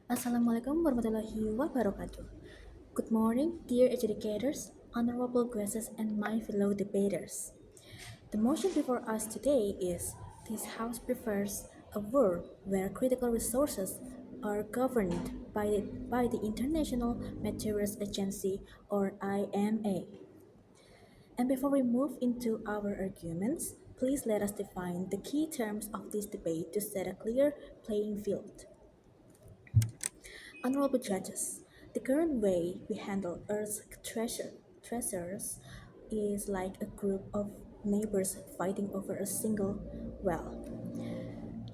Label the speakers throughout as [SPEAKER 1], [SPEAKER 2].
[SPEAKER 1] Assalamualaikum warahmatullahi wabarakatuh. Good morning, dear educators, honorable guests, and my fellow debaters. The motion before us today is this House prefers a world where critical resources are governed by the International Materials Agency or IMA. And before we move into our arguments, please let us define the key terms of this debate to set a clear playing field. Honorable judges, the current way we handle Earth's treasures is like a group of neighbors fighting over a single well.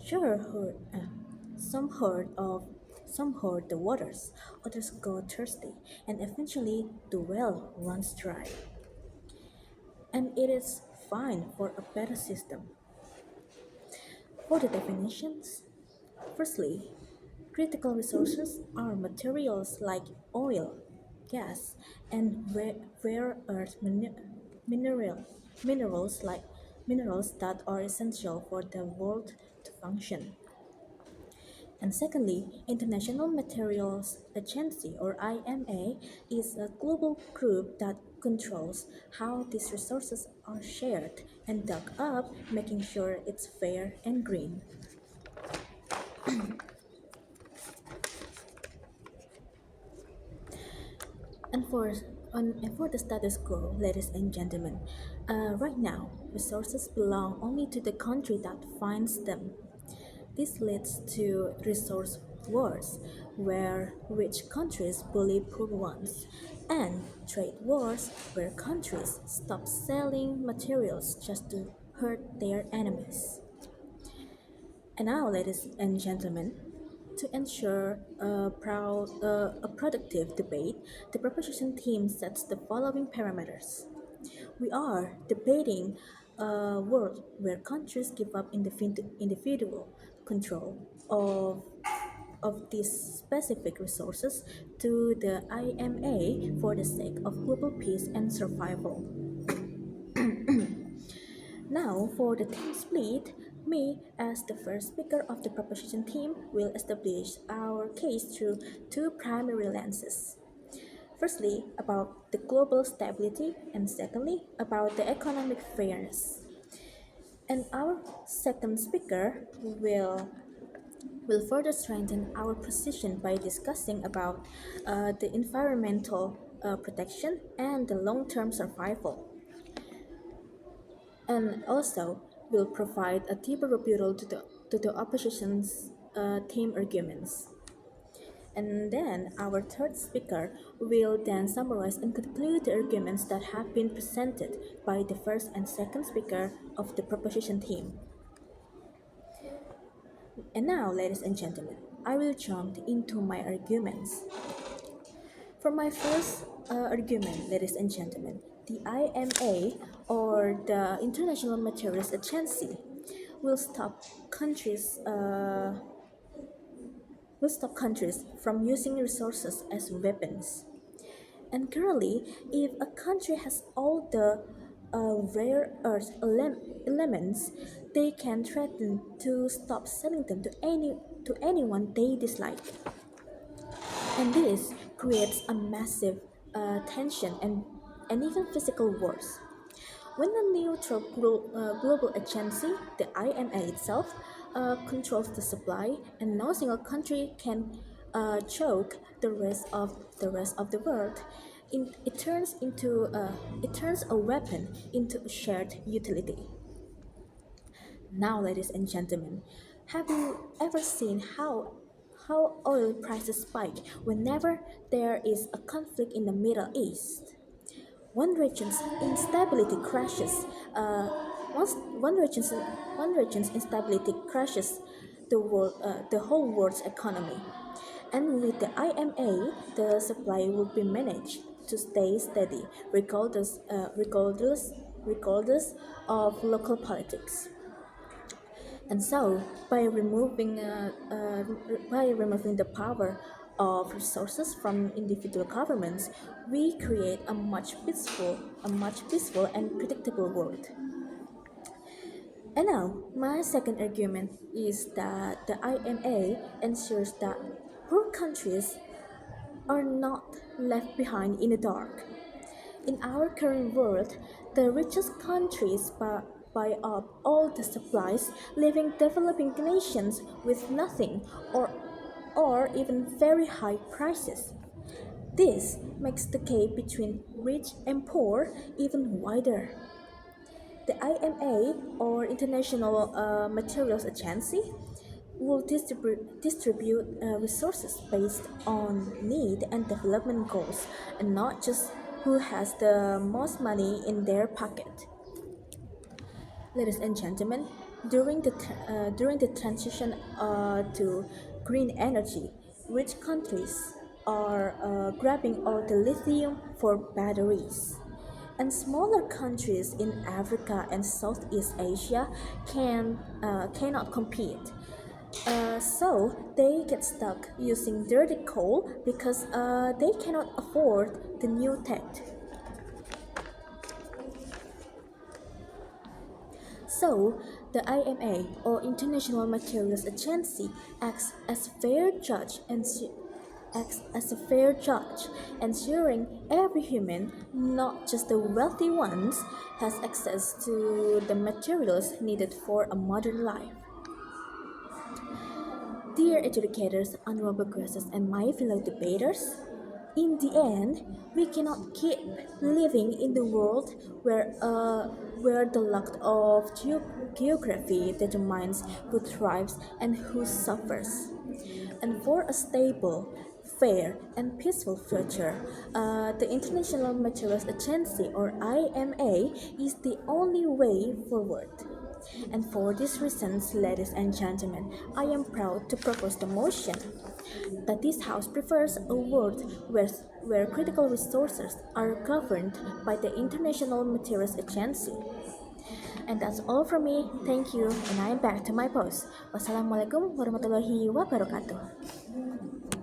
[SPEAKER 1] Sure, some some hoard the waters, others go thirsty, and eventually the well runs dry. And it is fine for a better system. For the definitions, firstly, critical resources are materials like oil, gas, and rare earth minerals like minerals that are essential for the world to function. And secondly, International Materials Agency or IMA is a global group that controls how these resources are shared and dug up, making sure it's fair and green. And for the status quo, ladies and gentlemen, right now, resources belong only to the country that finds them. This leads to resource wars, where rich countries bully poor ones, and trade wars, where countries stop selling materials just to hurt their enemies. And now, ladies and gentlemen, to ensure a productive debate, the proposition team sets the following parameters. We are debating a world where countries give up individual control of these specific resources to the IMA for the sake of global peace and survival. Now, for the team split, me, as the first speaker of the proposition team, will establish our case through two primary lenses. Firstly, about the global stability, and secondly, about the economic fairness. And our second speaker will further strengthen our position by discussing about the environmental protection and the long-term survival, and also will provide a deeper rebuttal to the opposition's team arguments. And then our third speaker will then summarize and conclude the arguments that have been presented by the first and second speaker of the proposition team. And now, ladies and gentlemen, I will jump into my arguments. For my first argument, ladies and gentlemen, the IMA or the International Materials Agency will countries uh, will stop countries from using resources as weapons. And currently, if a country has all the rare earth elements, they can threaten to stop selling them to anyone they dislike. And this creates a massive tension and even physical wars. When a neutral global agency, the IMA itself, controls the supply, and no single country can choke the rest of the world, it turns a weapon into a shared utility. Now, ladies and gentlemen, have you ever seen how oil prices spike whenever there is a conflict in the Middle East? One region's instability crashes. Once one region's instability crashes the whole world's economy. And with the IMA, the supply will be managed to stay steady, regardless of local politics. And so, by removing the power of resources from individual governments, we create a much peaceful and predictable world. And now, my second argument is that the IMA ensures that Poor countries are not left behind in the dark. In our current world, the richest countries buy up all the supplies, leaving developing nations with nothing or even very high prices. This makes the gap between rich and poor even wider. The IMA, or International Materials Agency, will distribute resources based on need and development goals, and not just who has the most money in their pocket. Ladies and gentlemen, during the transition to green energy, rich countries are grabbing all the lithium for batteries, and smaller countries in Africa and Southeast Asia cannot compete. So they get stuck using dirty coal because they cannot afford the new tech. So, the IMA, or International Materials Agency, acts as a fair judge, ensuring every human, not just the wealthy ones, has access to the materials needed for a modern life. Dear educators, honorable guests, and my fellow debaters, in the end, we cannot keep living in the world where the luck of geography determines who thrives and who suffers. And for a stable, fair, and peaceful future, the International Materials Agency, or IMA, is the only way forward. And for these reasons, ladies and gentlemen, I am proud to propose the motion that this House prefers a world where critical resources are governed by the International Materials Agency. And that's all from me. Thank you, and I am back to my post. Wassalamualaikum warahmatullahi wabarakatuh.